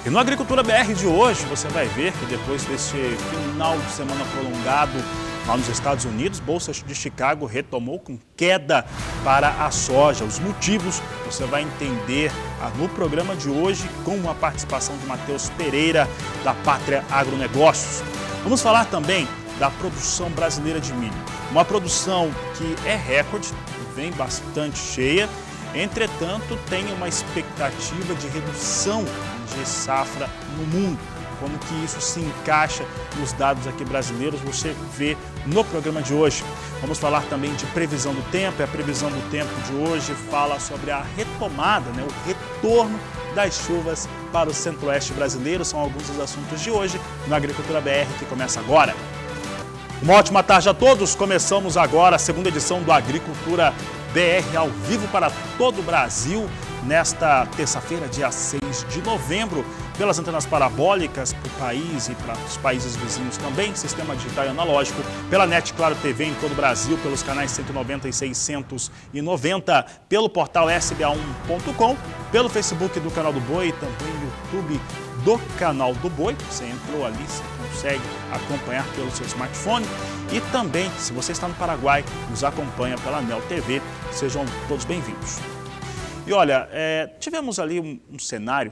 E no Agricultura BR de hoje, você vai ver que depois desse final de semana prolongado lá nos Estados Unidos, Bolsa de Chicago retomou com queda para a soja. Os motivos você vai entender no programa de hoje com a participação de Matheus Pereira, da Pátria Agronegócios. Vamos falar também da produção brasileira de milho. Uma produção que é recorde, vem bastante cheia, entretanto tem uma expectativa de redução de safra no mundo. Como que isso se encaixa nos dados aqui brasileiros, você vê no programa de hoje. Vamos falar também de previsão do tempo, e a previsão do tempo de hoje fala sobre a retomada, o retorno das chuvas para o centro-oeste brasileiro. São alguns dos assuntos de hoje no Agricultura BR, que começa agora. Uma ótima tarde a todos, começamos agora a segunda edição do Agricultura BR ao vivo para todo o Brasil, nesta terça-feira, dia 6 de novembro, pelas antenas parabólicas para o país e para os países vizinhos também, sistema digital e analógico, pela NET Claro TV em todo o Brasil, pelos canais 190 e 690, pelo portal sba1.com, pelo Facebook do Canal do Boi, também no YouTube do Canal do Boi. Você entrou ali, você consegue acompanhar pelo seu smartphone. E também, se você está no Paraguai, nos acompanha pela Nel TV. Sejam todos bem-vindos. E olha, tivemos ali um cenário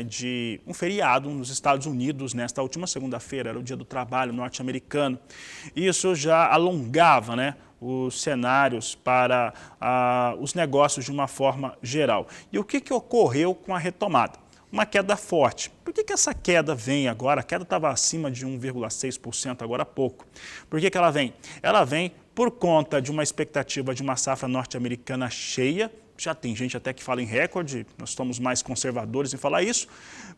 de um feriado nos Estados Unidos nesta última segunda-feira, era o Dia do Trabalho norte-americano. Isso já alongava os cenários para os negócios de uma forma geral. E o que ocorreu com a retomada? Uma queda forte. Por que essa queda vem agora? A queda estava acima de 1,6% agora há pouco. Por que ela vem? Ela vem por conta de uma expectativa de uma safra norte-americana cheia. Já tem gente até que fala em recorde, nós estamos mais conservadores em falar isso,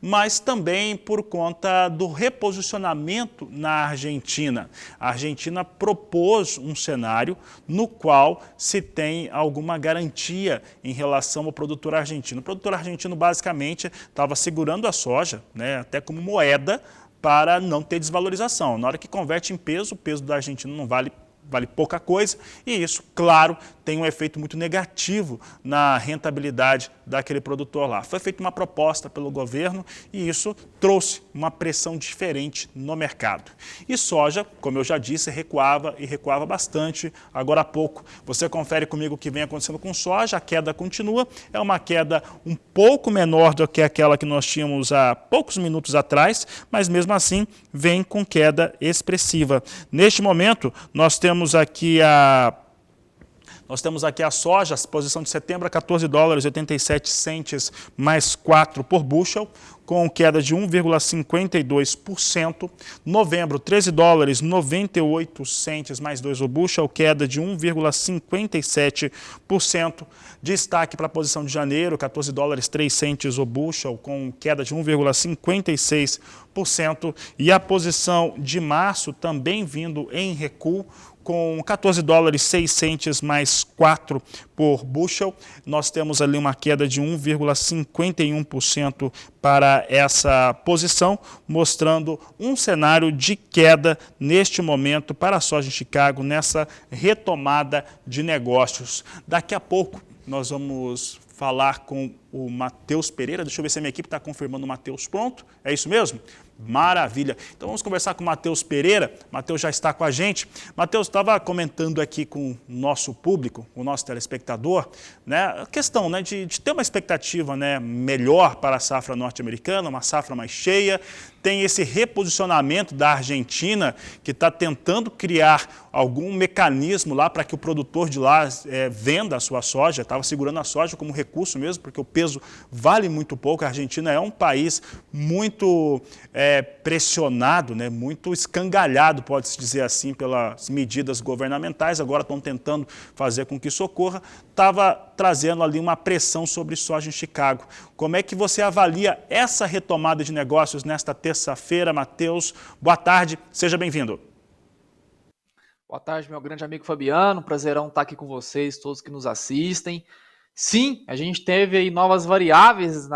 mas também por conta do reposicionamento na Argentina. A Argentina propôs um cenário no qual se tem alguma garantia em relação ao produtor argentino. O produtor argentino basicamente estava segurando a soja, até como moeda, para não ter desvalorização. Na hora que converte em peso, o peso da Argentina não vale pouca coisa, e isso, claro, tem um efeito muito negativo na rentabilidade daquele produtor lá. Foi feita uma proposta pelo governo e isso trouxe uma pressão diferente no mercado. E soja, como eu já disse, recuava e recuava bastante. Agora há pouco, você confere comigo o que vem acontecendo com soja, a queda continua, é uma queda um pouco menor do que aquela que nós tínhamos há poucos minutos atrás, mas mesmo assim vem com queda expressiva. Neste momento, nós temos aqui a soja, a posição de setembro a $14,87 mais 4 por bushel, com queda de 1,52%. Novembro, $13,98 mais 2 o bushel, queda de 1,57%. Destaque para a posição de janeiro, $14,03 o bushel, com queda de 1,56%. E a posição de março também vindo em recuo, com $14,06 mais 4 por bushel. Nós temos ali uma queda de 1,51% para essa posição, mostrando um cenário de queda neste momento para a soja em Chicago, nessa retomada de negócios. Daqui a pouco nós vamos falar com o Matheus Pereira. Deixa eu ver se a minha equipe está confirmando o Matheus pronto. É isso mesmo? Maravilha. Então vamos conversar com o Matheus Pereira. Matheus já está com a gente. Matheus, estava comentando aqui com o nosso público, o nosso telespectador, a questão de ter uma expectativa melhor para a safra norte-americana, uma safra mais cheia. Tem esse reposicionamento da Argentina, que está tentando criar algum mecanismo lá para que o produtor de lá venda a sua soja. Estava segurando a soja como recurso mesmo, porque o peso vale muito pouco. A Argentina é um país muito pressionado, muito escangalhado, pode-se dizer assim, pelas medidas governamentais. Agora estão tentando fazer com que isso ocorra. Estava trazendo ali uma pressão sobre soja em Chicago. Como é que você avalia essa retomada de negócios nesta terça-feira, Matheus? Boa tarde, seja bem-vindo. Boa tarde, meu grande amigo Fabiano. Prazerão estar aqui com vocês, todos que nos assistem. Sim, a gente teve aí novas variáveis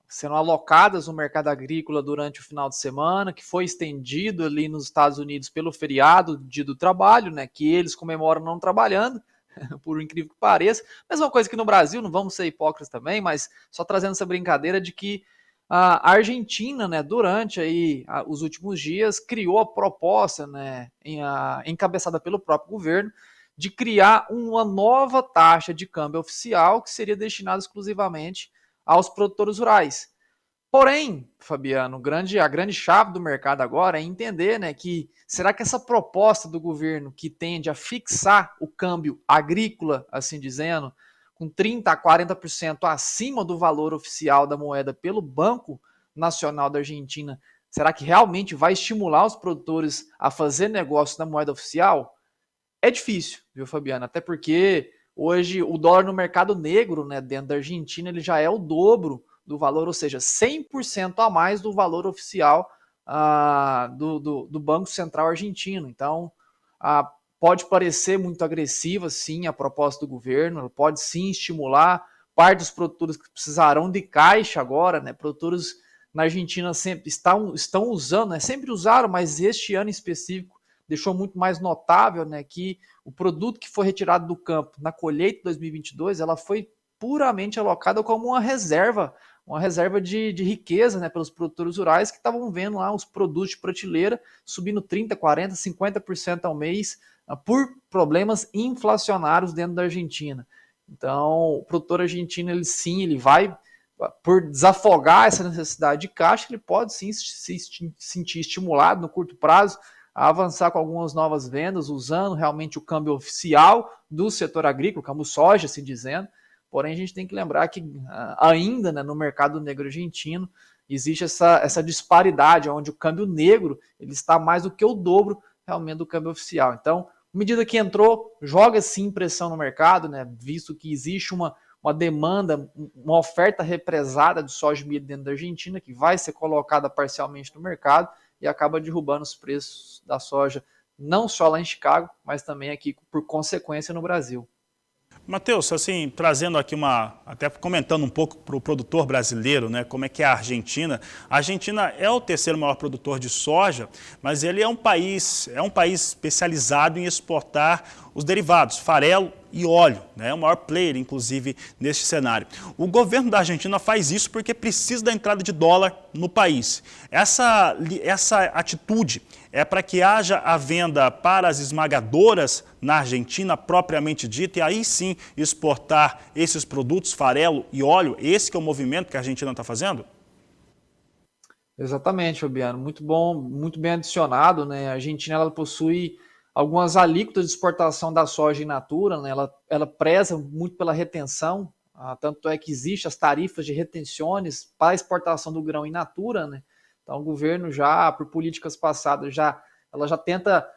sendo alocadas no mercado agrícola durante o final de semana, que foi estendido ali nos Estados Unidos pelo feriado, Dia do Trabalho, que eles comemoram não trabalhando. por incrível que pareça. Mesma coisa que no Brasil, não vamos ser hipócritas também, mas só trazendo essa brincadeira de que a Argentina, né, durante aí os últimos dias, criou a proposta, né, encabeçada pelo próprio governo, de criar uma nova taxa de câmbio oficial que seria destinada exclusivamente aos produtores rurais. Porém, Fabiano, a grande chave do mercado agora é entender, né, que será que essa proposta do governo que tende a fixar o câmbio agrícola, assim dizendo, com 30 a 40% acima do valor oficial da moeda pelo Banco Nacional da Argentina, será que realmente vai estimular os produtores a fazer negócio na moeda oficial? É difícil, viu, Fabiano? Até porque hoje o dólar no mercado negro, né, dentro da Argentina, ele já é o dobro do valor, ou seja, 100% a mais do valor oficial do Banco Central argentino. Então, pode parecer muito agressiva, sim, a proposta do governo, pode sim estimular parte dos produtores que precisarão de caixa agora, né? Produtores na Argentina sempre estão usando, né? Sempre usaram, mas este ano em específico deixou muito mais notável, né, que o produto que foi retirado do campo na colheita de 2022, ela foi puramente alocada como uma reserva de riqueza, né, pelos produtores rurais que estavam vendo lá os produtos de prateleira subindo 30, 40, 50% ao mês por problemas inflacionários dentro da Argentina. Então, o produtor argentino, ele vai, por desafogar essa necessidade de caixa, ele pode sim se sentir estimulado no curto prazo a avançar com algumas novas vendas, usando realmente o câmbio oficial do setor agrícola, câmbio soja, assim dizendo. Porém, a gente tem que lembrar que ainda, né, no mercado negro argentino existe essa disparidade, onde o câmbio negro ele está mais do que o dobro realmente do câmbio oficial. Então, medida que entrou, joga sim pressão no mercado, né, visto que existe uma demanda, uma oferta represada de soja e milho dentro da Argentina, que vai ser colocada parcialmente no mercado e acaba derrubando os preços da soja, não só lá em Chicago, mas também aqui por consequência no Brasil. Matheus, assim, trazendo aqui até comentando um pouco para o produtor brasileiro, né, como é que é a Argentina. A Argentina é o terceiro maior produtor de soja, mas ele é um país especializado em exportar os derivados, farelo e óleo, né? É o maior player, inclusive, neste cenário. O governo da Argentina faz isso porque precisa da entrada de dólar no país. Essa atitude é para que haja a venda para as esmagadoras na Argentina, propriamente dita, e aí sim exportar esses produtos, farelo e óleo. Esse que é o movimento que a Argentina está fazendo? Exatamente, Fabiano. Muito bom, muito bem adicionado, né? A Argentina ela possui algumas alíquotas de exportação da soja in natura, né? Ela preza muito pela retenção, tanto é que existem as tarifas de retenções para a exportação do grão in natura, né? Então o governo já, por políticas passadas, ela já tenta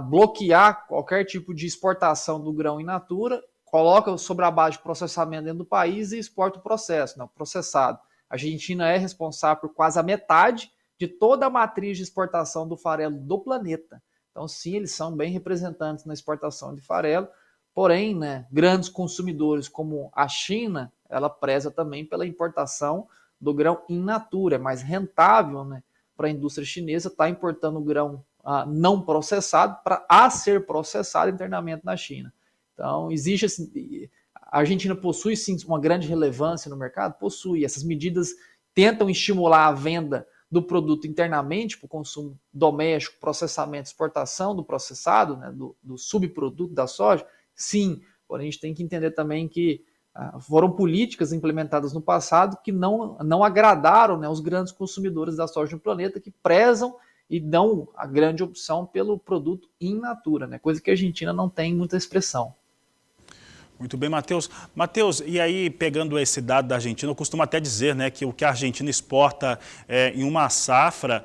bloquear qualquer tipo de exportação do grão in natura, coloca sobre a base de processamento dentro do país e exporta o processo, né? O processado. A Argentina é responsável por quase a metade de toda a matriz de exportação do farelo do planeta. Então, sim, eles são bem representantes na exportação de farelo, porém, né, grandes consumidores como a China, ela preza também pela importação do grão in natura. É mais rentável, né, para a indústria chinesa estar importando grão não processado para ser processado internamente na China. Então, existe assim, a Argentina possui sim uma grande relevância no mercado? Possui. Essas medidas tentam estimular a venda do produto internamente para o consumo doméstico, processamento, exportação do processado, né, do subproduto da soja? Sim, porém a gente tem que entender também que foram políticas implementadas no passado que não agradaram, né, os grandes consumidores da soja no planeta, que prezam e dão a grande opção pelo produto in natura, né, coisa que a Argentina não tem muita expressão. Muito bem, Matheus. Matheus, e aí, pegando esse dado da Argentina, eu costumo até dizer, né, que o que a Argentina exporta em uma safra,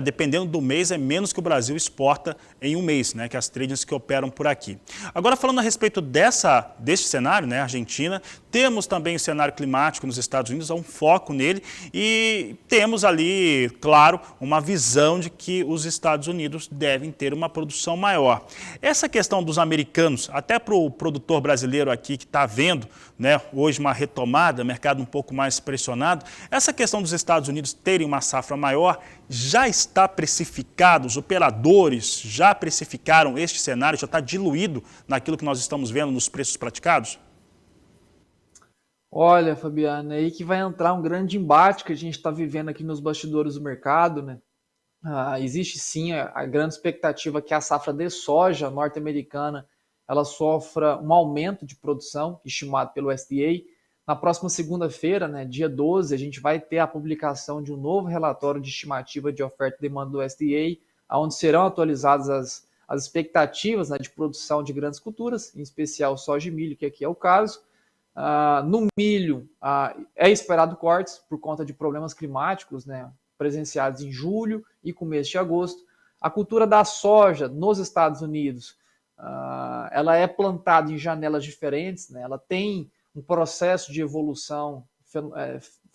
dependendo do mês, é menos que o Brasil exporta em um mês, né, que as tradings que operam por aqui. Agora, falando a respeito deste cenário, né, Argentina, temos também o cenário climático nos Estados Unidos, há um foco nele, e temos ali, claro, uma visão de que os Estados Unidos devem ter uma produção maior. Essa questão dos americanos, até para o produtor brasileiro aqui que está vendo, né, hoje uma retomada, mercado um pouco mais pressionado, essa questão dos Estados Unidos terem uma safra maior já está precificado, os operadores já precificaram este cenário, já está diluído naquilo que nós estamos vendo nos preços praticados? Olha, Fabiano, é aí que vai entrar um grande embate que a gente está vivendo aqui nos bastidores do mercado, né? Existe sim a grande expectativa que a safra de soja norte-americana ela sofra um aumento de produção estimado pelo USDA. Na próxima segunda-feira, né, dia 12, a gente vai ter a publicação de um novo relatório de estimativa de oferta e demanda do USDA, onde serão atualizadas as expectativas, né, de produção de grandes culturas, em especial soja e milho, que aqui é o caso. No milho, é esperado cortes por conta de problemas climáticos, né, presenciados em julho e começo de agosto. A cultura da soja nos Estados Unidos, ela é plantada em janelas diferentes, né, ela tem um processo de evolução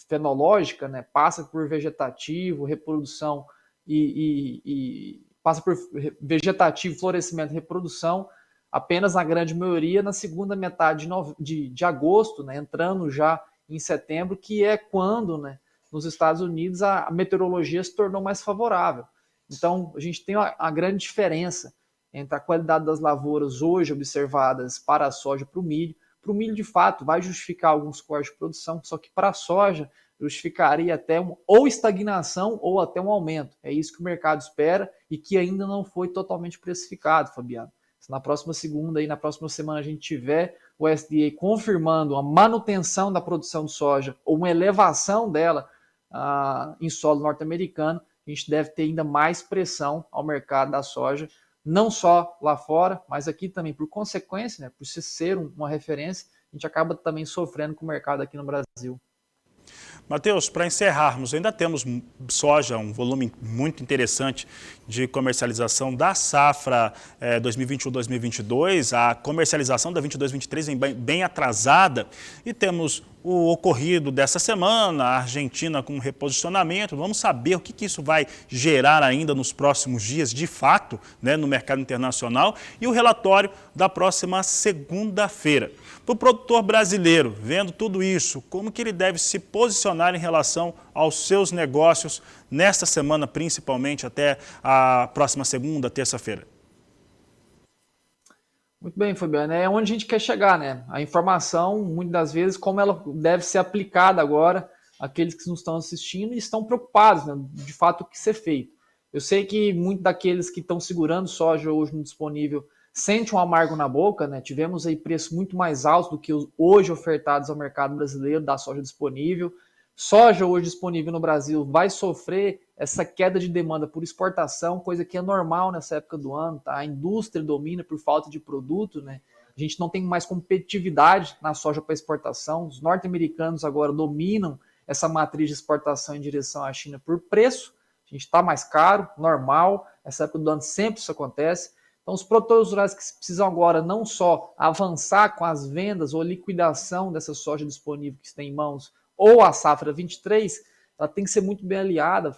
fenológica, né, passa por vegetativo, reprodução e passa por vegetativo, florescimento e reprodução, apenas na grande maioria na segunda metade de agosto, né, entrando já em setembro, que é quando, né, nos Estados Unidos a meteorologia se tornou mais favorável. Então, a gente tem uma grande diferença entre a qualidade das lavouras hoje observadas para a soja e para o milho. Para o milho, de fato, vai justificar alguns cortes de produção, só que para a soja justificaria até ou estagnação ou até um aumento. É isso que o mercado espera e que ainda não foi totalmente precificado, Fabiano. Se na próxima segunda e na próxima semana a gente tiver o USDA confirmando a manutenção da produção de soja ou uma elevação dela em solo norte-americano, a gente deve ter ainda mais pressão ao mercado da soja, não só lá fora, mas aqui também, por consequência, né, por ser uma referência, a gente acaba também sofrendo com o mercado aqui no Brasil. Matheus, para encerrarmos, ainda temos soja, um volume muito interessante de comercialização da safra 2021-2022, a comercialização da 22-23 vem bem atrasada e temos o ocorrido dessa semana, a Argentina com reposicionamento. Vamos saber o que isso vai gerar ainda nos próximos dias, de fato, né, no mercado internacional, e o relatório da próxima segunda-feira. Para o produtor brasileiro, vendo tudo isso, como que ele deve se posicionar em relação aos seus negócios nesta semana, principalmente até a próxima segunda, terça-feira? Muito bem, Fabiano. É onde a gente quer chegar, né? A informação, muitas das vezes, como ela deve ser aplicada agora àqueles que nos estão assistindo e estão preocupados, né, de fato, o que ser feito. Eu sei que muitos daqueles que estão segurando soja hoje no disponível sentem um amargo na boca, né? Tivemos aí preços muito mais altos do que os hoje ofertados ao mercado brasileiro da soja disponível. Soja hoje disponível no Brasil vai sofrer essa queda de demanda por exportação, coisa que é normal nessa época do ano, tá? A indústria domina por falta de produto, né? A gente não tem mais competitividade na soja para exportação. Os norte-americanos agora dominam essa matriz de exportação em direção à China por preço. A gente está mais caro, normal. Essa época do ano sempre isso acontece. Então, os produtores rurais que precisam agora não só avançar com as vendas ou liquidação dessa soja disponível que está em mãos, ou a safra 23, ela tem que ser muito bem aliada,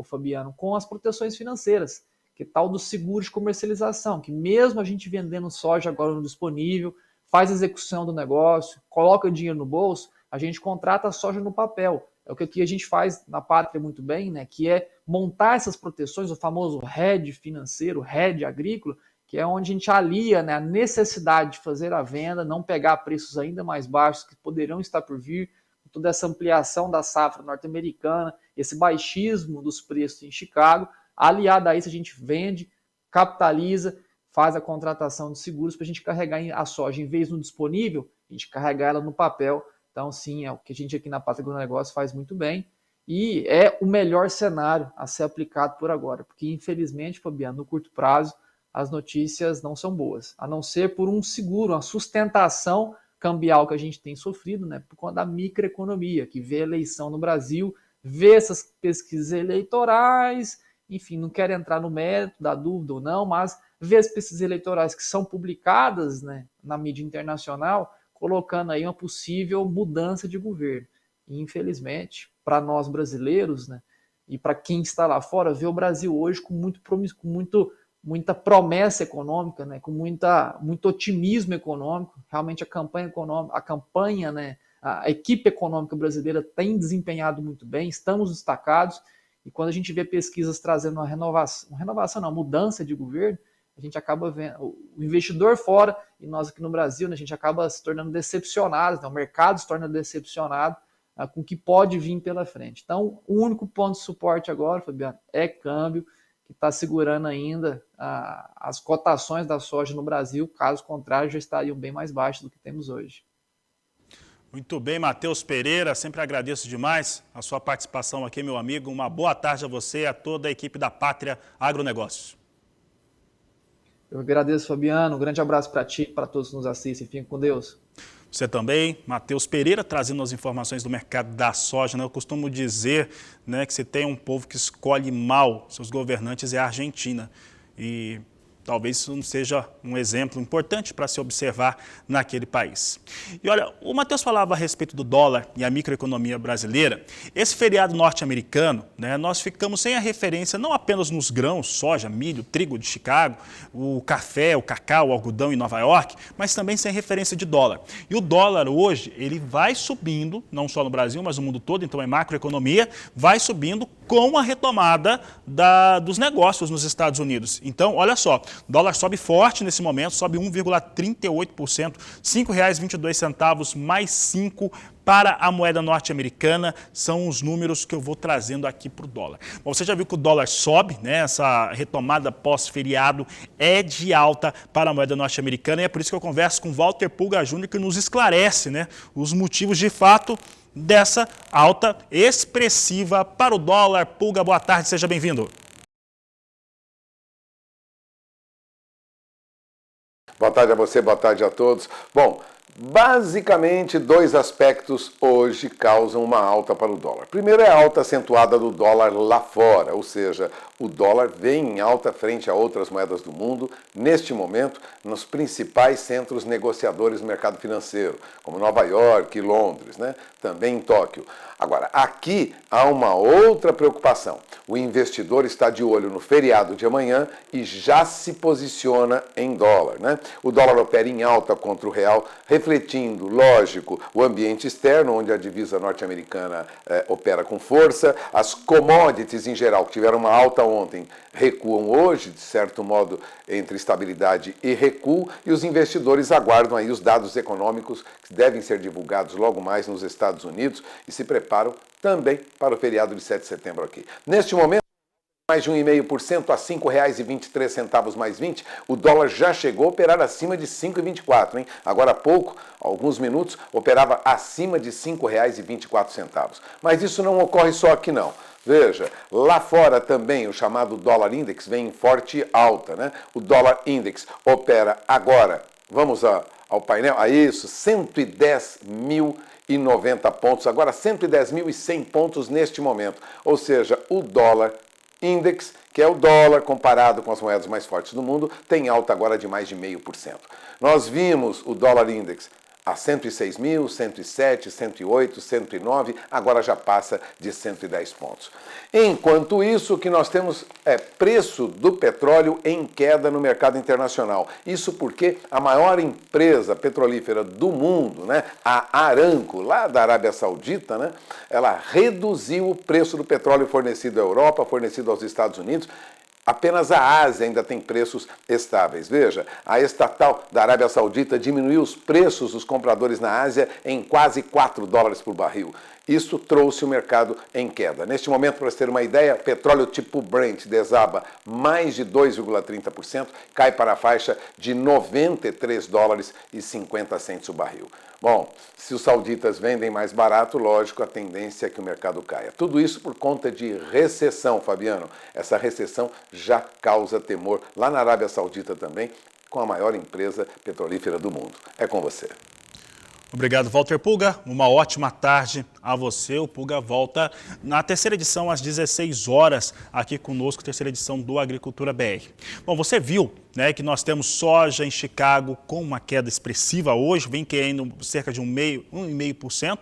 Fabiano, com as proteções financeiras, que tal do seguro de comercialização, que mesmo a gente vendendo soja agora no disponível, faz execução do negócio, coloca dinheiro no bolso, a gente contrata a soja no papel. É o que aqui a gente faz na Pátria muito bem, né? Que é montar essas proteções, o famoso hedge financeiro, hedge agrícola, que é onde a gente alia, né, a necessidade de fazer a venda, não pegar preços ainda mais baixos que poderão estar por vir, toda essa ampliação da safra norte-americana, esse baixismo dos preços em Chicago, aliado a isso a gente vende, capitaliza, faz a contratação de seguros para a gente carregar a soja, em vez no disponível, a gente carregar ela no papel. Então, sim, é o que a gente aqui na Pátria do Negócio faz muito bem e é o melhor cenário a ser aplicado por agora, porque infelizmente, Fabiano, no curto prazo, as notícias não são boas, a não ser por um seguro, uma sustentação cambial que a gente tem sofrido, né, por conta da microeconomia, que vê a eleição no Brasil, vê essas pesquisas eleitorais, enfim, não quero entrar no mérito da dúvida ou não, mas vê as pesquisas eleitorais que são publicadas, né, na mídia internacional, colocando aí uma possível mudança de governo. E, infelizmente, para nós brasileiros, né, e para quem está lá fora, vê o Brasil hoje com muita promessa econômica, né, com muito otimismo econômico. Realmente a equipe econômica brasileira tem desempenhado muito bem, estamos destacados E quando a gente vê pesquisas trazendo uma renovação não, mudança de governo, a gente acaba vendo o investidor fora e nós aqui no Brasil, né, a gente acaba se tornando decepcionados, né, o mercado se torna decepcionado com o que pode vir pela frente. Então, o único ponto de suporte agora, Fabiano, é câmbio, que está segurando ainda as cotações da soja no Brasil, caso contrário, já estariam bem mais baixas do que temos hoje. Muito bem, Matheus Pereira, sempre agradeço demais a sua participação aqui, meu amigo. Uma boa tarde a você e a toda a equipe da Pátria Agronegócios. Eu agradeço, Fabiano. Um grande abraço para ti e para todos que nos assistem. Fiquem com Deus. Você também, Matheus Pereira, trazendo as informações do mercado da soja. Eu costumo dizer, né, que se tem um povo que escolhe mal seus governantes é a Argentina. E talvez isso não seja um exemplo importante para se observar naquele país. E olha, o Matheus falava a respeito do dólar e a microeconomia brasileira. Esse feriado norte-americano, né, nós ficamos sem a referência não apenas nos grãos, soja, milho, trigo de Chicago, o café, o cacau, o algodão em Nova York, mas também sem referência de dólar. E o dólar hoje, ele vai subindo, não só no Brasil, mas no mundo todo, então é macroeconomia, vai subindo com a retomada dos negócios nos Estados Unidos. Então, olha só, o dólar sobe forte nesse momento, sobe 1,38%, R$ 5,22 mais 5 para a moeda norte-americana, são os números que eu vou trazendo aqui para o dólar. Bom, você já viu que o dólar sobe, né? Essa retomada pós-feriado é de alta para a moeda norte-americana e é por isso que eu converso com Walter Pulga Júnior, que nos esclarece, né, os motivos de fato dessa alta expressiva para o dólar. Pulga, boa tarde, seja bem-vindo. Boa tarde a você, boa tarde a todos. Bom, basicamente, dois aspectos hoje causam uma alta para o dólar. Primeiro é a alta acentuada do dólar lá fora, ou seja, o dólar vem em alta frente a outras moedas do mundo, neste momento, nos principais centros negociadores do mercado financeiro, como Nova York e Londres, né? Também em Tóquio. Agora, aqui há uma outra preocupação. O investidor está de olho no feriado de amanhã e já se posiciona em dólar, né? O dólar opera em alta contra o real, refletindo, lógico, o ambiente externo, onde a divisa norte-americana opera com força. As commodities em geral, que tiveram uma alta ontem, recuam hoje, de certo modo, entre estabilidade e recuo, e os investidores aguardam aí os dados econômicos que devem ser divulgados logo mais nos Estados Unidos e se preparam também para o feriado de 7 de setembro aqui. Neste momento, mais de 1,5% a R$ 5,23 mais 20, o dólar já chegou a operar acima de 5,24, hein? Agora há pouco, alguns minutos, operava acima de R$ 5,24. Mas isso não ocorre só aqui não. Veja, lá fora também o chamado dólar index vem em forte alta, né? O dólar index opera agora, vamos ao painel, a isso, 110.090 pontos, agora 110.100 pontos neste momento. Ou seja, o dólar index, que é o dólar comparado com as moedas mais fortes do mundo, tem alta agora de mais de 0,5%. Nós vimos o dólar index a 106.000, 107, 108, 109, agora já passa de 110 pontos. Enquanto isso, o que nós temos é preço do petróleo em queda no mercado internacional. Isso porque a maior empresa petrolífera do mundo, né, a Aramco, lá da Arábia Saudita, né, ela reduziu o preço do petróleo fornecido à Europa, fornecido aos Estados Unidos. Apenas a Ásia ainda tem preços estáveis. Veja, a estatal da Arábia Saudita diminuiu os preços dos compradores na Ásia em quase $4 por barril. Isso trouxe o mercado em queda. Neste momento, para você ter uma ideia, petróleo tipo Brent desaba mais de 2,30%, cai para a faixa de $93,50 o barril. Bom, se os sauditas vendem mais barato, lógico, a tendência é que o mercado caia. Tudo isso por conta de recessão, Fabiano. Essa recessão já causa temor lá na Arábia Saudita também, com a maior empresa petrolífera do mundo. É com você. Obrigado, Walter Pulga. Uma ótima tarde a você. O Pulga volta na terceira edição, às 16 horas, aqui conosco, terceira edição do Agricultura BR. Bom, você viu, né, que nós temos soja em Chicago com uma queda expressiva hoje, vem caindo cerca de 1,5%.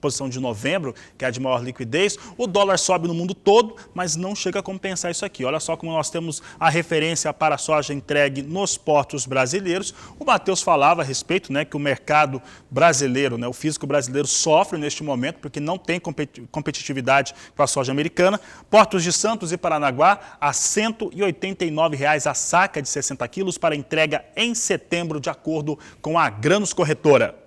posição de novembro, que é a de maior liquidez, o dólar sobe no mundo todo, mas não chega a compensar isso aqui. Olha só como nós temos a referência para a soja entregue nos portos brasileiros. O Matheus falava a respeito, né, que o mercado brasileiro, né, o físico brasileiro sofre neste momento porque não tem competitividade com a soja americana. Portos de Santos e Paranaguá a R$ 189 a saca de 60 quilos para entrega em setembro, de acordo com a Grãos Corretora.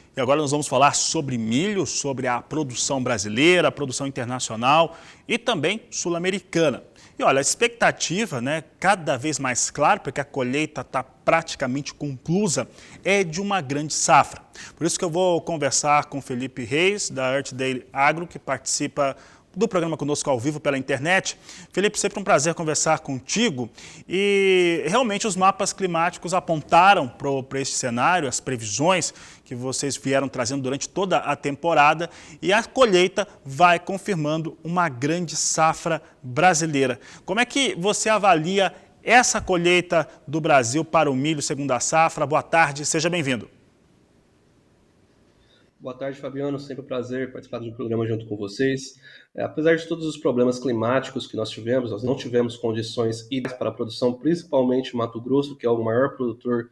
E agora nós vamos falar sobre milho, sobre a produção brasileira, a produção internacional e também sul-americana. E olha, a expectativa, né, cada vez mais clara, porque a colheita está praticamente conclusa, é de uma grande safra. Por isso que eu vou conversar com Felipe Reis, da Earth Daily Agro, que participa do programa conosco ao vivo pela internet. Felipe, sempre um prazer conversar contigo. E realmente os mapas climáticos apontaram para este cenário, as previsões que vocês vieram trazendo durante toda a temporada, e a colheita vai confirmando uma grande safra brasileira. Como é que você avalia essa colheita do Brasil para o milho segunda safra? Boa tarde, seja bem-vindo. Boa tarde, Fabiano. Sempre um prazer participar do programa junto com vocês. Apesar de todos os problemas climáticos que nós não tivemos condições ideais para a produção, principalmente em Mato Grosso, que é o maior produtor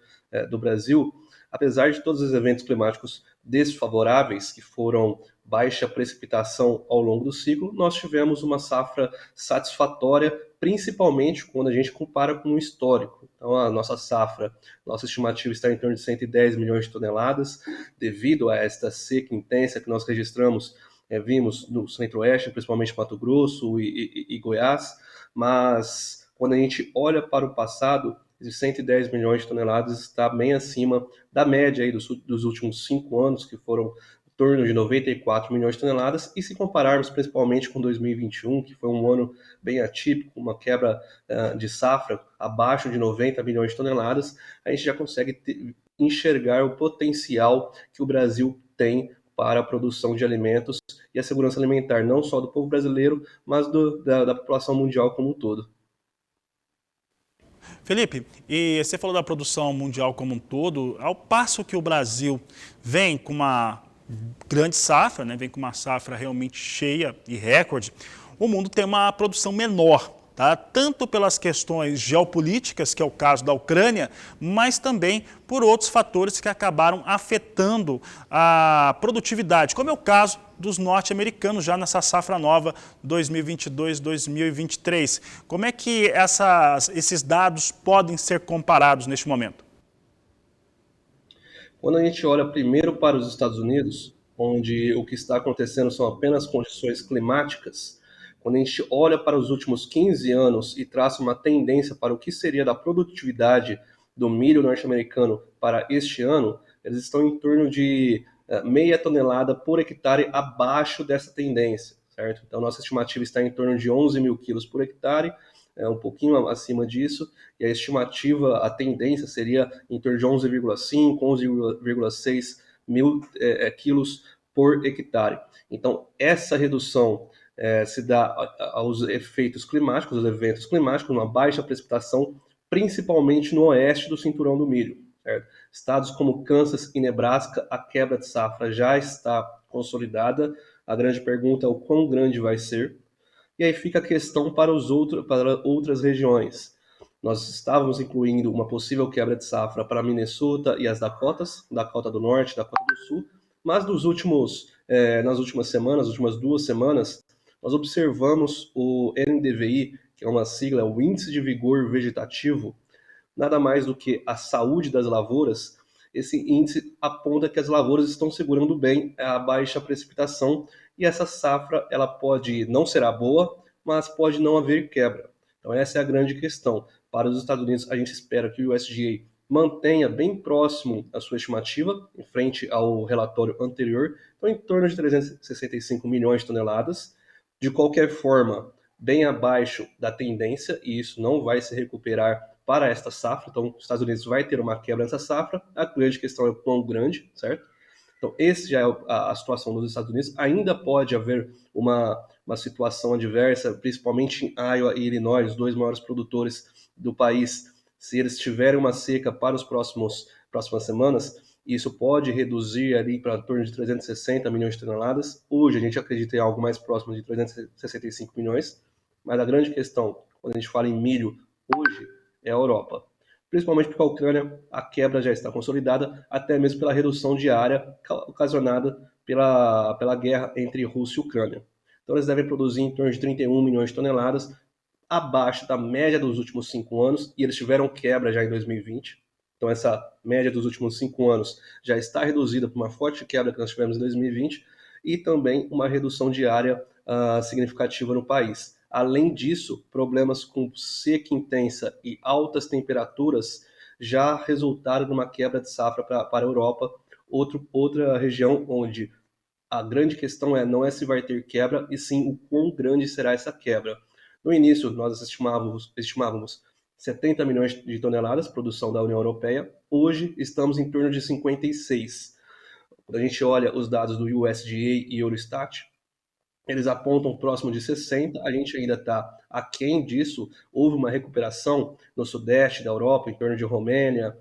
do Brasil. Apesar de todos os eventos climáticos desfavoráveis, que foram baixa precipitação ao longo do ciclo, nós tivemos uma safra satisfatória, principalmente quando a gente compara com o histórico. Então, a nossa safra, nossa estimativa está em torno de 110 milhões de toneladas, devido a esta seca intensa que nós registramos, vimos no Centro-Oeste, principalmente Mato Grosso e Goiás, mas quando a gente olha para o passado, esses 110 milhões de toneladas está bem acima da média aí dos últimos 5 anos, que foram em torno de 94 milhões de toneladas, e se compararmos principalmente com 2021, que foi um ano bem atípico, uma quebra de safra abaixo de 90 milhões de toneladas, a gente já consegue enxergar o potencial que o Brasil tem para a produção de alimentos e a segurança alimentar, não só do povo brasileiro, mas da população mundial como um todo. Felipe, e você falou da produção mundial como um todo, ao passo que o Brasil vem com uma grande safra, né, vem com uma safra realmente cheia e recorde, o mundo tem uma produção menor, tá? Tanto pelas questões geopolíticas, que é o caso da Ucrânia, mas também por outros fatores que acabaram afetando a produtividade, como é o caso dos norte-americanos já nessa safra nova 2022-2023. Como é que esses dados podem ser comparados neste momento? Quando a gente olha primeiro para os Estados Unidos, onde o que está acontecendo são apenas condições climáticas, quando a gente olha para os últimos 15 anos e traça uma tendência para o que seria da produtividade do milho norte-americano para este ano, eles estão em torno de meia tonelada por hectare abaixo dessa tendência, certo? Então, nossa estimativa está em torno de 11 mil quilos por hectare, um pouquinho acima disso, e a estimativa, a tendência seria em torno de 11,5, 11,6 mil quilos por hectare. Então, essa redução se dá aos efeitos climáticos, aos eventos climáticos, uma baixa precipitação, principalmente no oeste do cinturão do milho. Certo? Estados como Kansas e Nebraska, a quebra de safra já está consolidada. A grande pergunta é o quão grande vai ser. E aí fica a questão para outras regiões. Nós estávamos incluindo uma possível quebra de safra para Minnesota e as Dakotas, Dakota do Norte, Dakota do Sul, mas nas últimas semanas, nas últimas 2 semanas, nós observamos o NDVI, que é uma sigla, o Índice de Vigor Vegetativo, nada mais do que a saúde das lavouras. Esse índice aponta que as lavouras estão segurando bem a baixa precipitação e essa safra ela pode não será boa, mas pode não haver quebra. Então essa é a grande questão. Para os Estados Unidos, a gente espera que o USDA mantenha bem próximo a sua estimativa, em frente ao relatório anterior, então em torno de 365 milhões de toneladas. De qualquer forma, bem abaixo da tendência, e isso não vai se recuperar para esta safra. Então, os Estados Unidos vai ter uma quebra nessa safra. A grande questão é o quão grande, certo? Então, esse já é a situação dos Estados Unidos. Ainda pode haver uma situação adversa, principalmente em Iowa e Illinois, os dois maiores produtores do país. Se eles tiverem uma seca para as próximas semanas, isso pode reduzir ali para torno de 360 milhões de toneladas. Hoje a gente acredita em algo mais próximo de 365 milhões, mas a grande questão, quando a gente fala em milho hoje, é a Europa. Principalmente porque a Ucrânia, a quebra já está consolidada, até mesmo pela redução de área ocasionada pela guerra entre Rússia e Ucrânia. Então eles devem produzir em torno de 31 milhões de toneladas, abaixo da média dos últimos 5 anos, e eles tiveram quebra já em 2020. Então essa média dos últimos 5 anos já está reduzida por uma forte quebra que nós tivemos em 2020, e também uma redução de área significativa no país. Além disso, problemas com seca intensa e altas temperaturas já resultaram numa quebra de safra para a Europa, outra região onde a grande questão não é se vai ter quebra, e sim o quão grande será essa quebra. No início, nós estimávamos 70 milhões de toneladas, produção da União Europeia. Hoje, estamos em torno de 56. Quando a gente olha os dados do USDA e Eurostat, eles apontam próximo de 60, a gente ainda está aquém disso. Houve uma recuperação no sudeste da Europa, em torno de Romênia,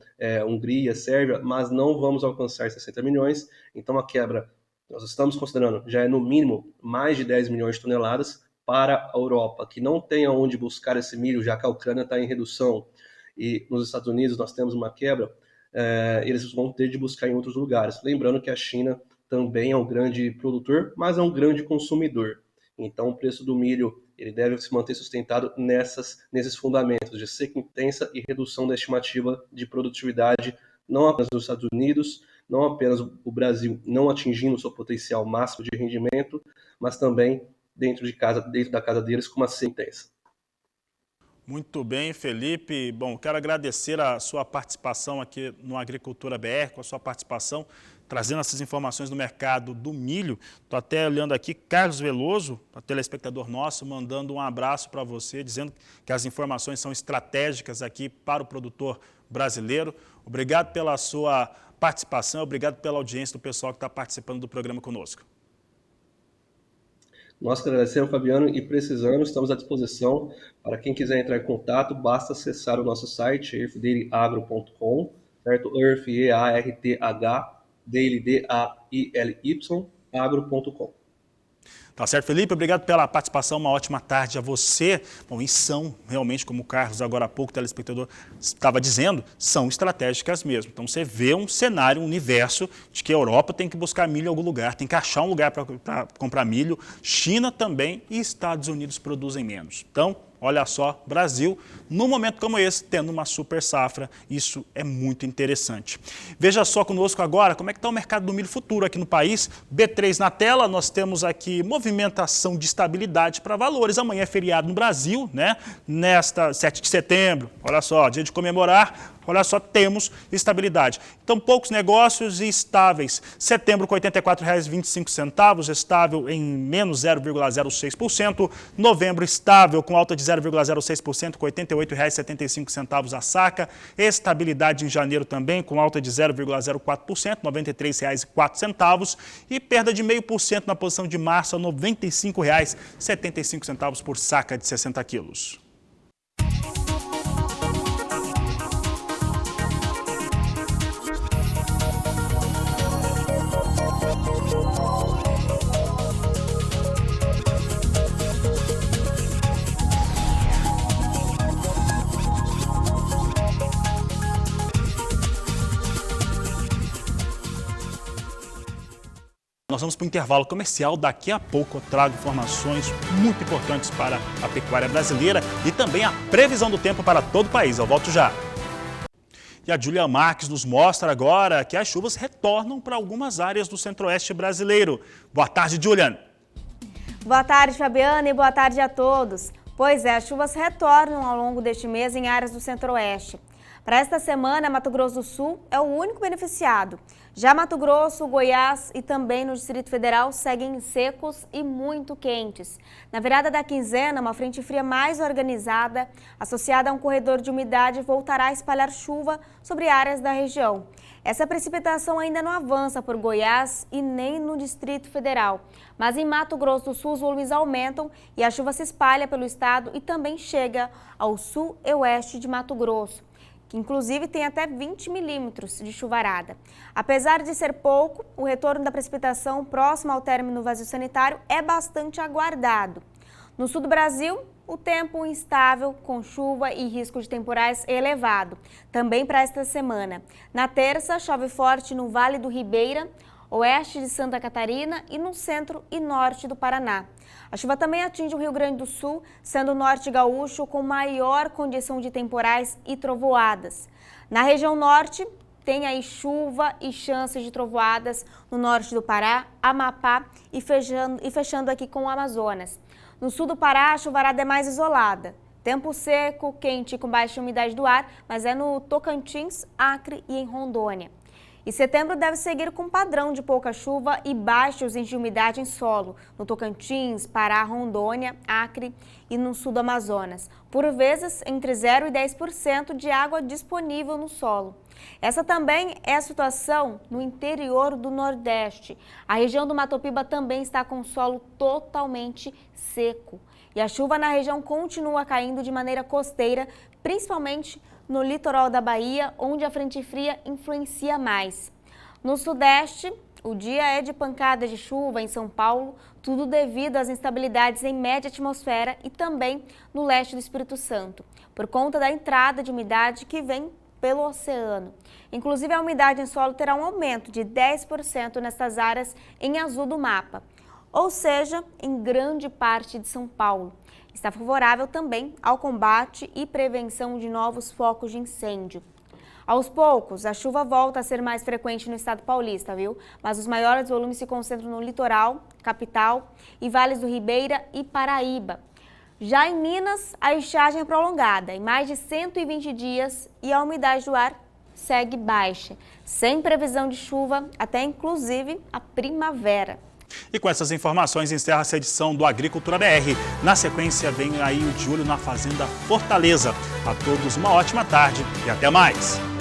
Hungria, Sérvia, mas não vamos alcançar 60 milhões. Então a quebra, nós estamos considerando, já é no mínimo mais de 10 milhões de toneladas para a Europa, que não tem aonde buscar esse milho, já que a Ucrânia está em redução, e nos Estados Unidos nós temos uma quebra, eles vão ter de buscar em outros lugares. Lembrando que a China também é um grande produtor, mas é um grande consumidor. Então o preço do milho ele deve se manter sustentado nesses fundamentos de seca intensa e redução da estimativa de produtividade, não apenas nos Estados Unidos, não apenas o Brasil não atingindo o seu potencial máximo de rendimento, mas também dentro da casa deles com uma seca intensa. Muito bem, Felipe. Bom, quero agradecer a sua participação aqui no Agricultura BR, com a sua participação, trazendo essas informações do mercado do milho. Estou até olhando aqui, Carlos Veloso, telespectador nosso, mandando um abraço para você, dizendo que as informações são estratégicas aqui para o produtor brasileiro. Obrigado pela sua participação, obrigado pela audiência do pessoal que está participando do programa conosco. Nós que agradecemos, Fabiano, e precisando, estamos à disposição. Para quem quiser entrar em contato, basta acessar o nosso site, earthdailyagro.com, certo? Earth, E-A-R-T-H, Daily, D-A-I-L-Y, agro.com. Tá certo, Felipe? Obrigado pela participação, uma ótima tarde a você. Bom, e são realmente, como o Carlos agora há pouco, o telespectador estava dizendo, são estratégicas mesmo. Então você vê um cenário, um universo de que a Europa tem que buscar milho em algum lugar, tem que achar um lugar para comprar milho, China também e Estados Unidos produzem menos. Então, olha só, Brasil, num momento como esse, tendo uma super safra, isso é muito interessante. Veja só conosco agora como é que está o mercado do milho futuro aqui no país. B3 na tela, nós temos aqui movimentação de estabilidade para valores. Amanhã é feriado no Brasil, né? Nesta 7 de setembro, olha só, dia de comemorar. Olha só, temos estabilidade. Então, poucos negócios e estáveis. Setembro com R$ 84,25, estável em menos 0,06%. Novembro estável com alta de 0,06%, com R$ 88,75 a saca. Estabilidade em janeiro também com alta de 0,04%, R$ 93,04. E perda de 0,5% na posição de março, R$ 95,75 por saca de 60 quilos. Nós vamos para o intervalo comercial. Daqui a pouco eu trago informações muito importantes para a pecuária brasileira e também a previsão do tempo para todo o país. Eu volto já. E a Júlia Marques nos mostra agora que as chuvas retornam para algumas áreas do centro-oeste brasileiro. Boa tarde, Julian. Boa tarde, Fabiana, e boa tarde a todos. Pois é, as chuvas retornam ao longo deste mês em áreas do centro-oeste. Para esta semana, Mato Grosso do Sul é o único beneficiado. Já Mato Grosso, Goiás e também no Distrito Federal seguem secos e muito quentes. Na virada da quinzena, uma frente fria mais organizada, associada a um corredor de umidade, voltará a espalhar chuva sobre áreas da região. Essa precipitação ainda não avança por Goiás e nem no Distrito Federal. Mas em Mato Grosso do Sul, os volumes aumentam e a chuva se espalha pelo estado e também chega ao sul e oeste de Mato Grosso, que inclusive tem até 20 milímetros de chuvarada. Apesar de ser pouco, o retorno da precipitação próximo ao término do vazio sanitário é bastante aguardado. No sul do Brasil, o tempo instável, com chuva e risco de temporais elevado, também para esta semana. Na terça, chove forte no Vale do Ribeira, oeste de Santa Catarina e no centro e norte do Paraná. A chuva também atinge o Rio Grande do Sul, sendo o norte gaúcho com maior condição de temporais e trovoadas. Na região norte, tem aí chuva e chances de trovoadas no norte do Pará, Amapá e fechando aqui com o Amazonas. No sul do Pará, a chuvarada é mais isolada. Tempo seco, quente com baixa umidade do ar, mas é no Tocantins, Acre e em Rondônia. E setembro deve seguir com padrão de pouca chuva e baixos índices de umidade em solo, no Tocantins, Pará, Rondônia, Acre e no sul do Amazonas. Por vezes, entre 0 e 10% de água disponível no solo. Essa também é a situação no interior do Nordeste. A região do Mato Piba também está com o solo totalmente seco. E a chuva na região continua caindo de maneira costeira, principalmente no litoral da Bahia, onde a frente fria influencia mais. No Sudeste, o dia é de pancada de chuva em São Paulo, tudo devido às instabilidades em média atmosfera e também no leste do Espírito Santo, por conta da entrada de umidade que vem pelo oceano. Inclusive, a umidade em solo terá um aumento de 10% nessas áreas em azul do mapa, ou seja, em grande parte de São Paulo. Está favorável também ao combate e prevenção de novos focos de incêndio. Aos poucos, a chuva volta a ser mais frequente no estado paulista, viu? Mas os maiores volumes se concentram no litoral, capital e vales do Ribeira e Paraíba. Já em Minas, a estiagem é prolongada, em mais de 120 dias, e a umidade do ar segue baixa, sem previsão de chuva até inclusive a primavera. E com essas informações encerra essa edição do Agricultura BR. Na sequência vem aí o De Olho na Fazenda Fortaleza. A todos uma ótima tarde e até mais!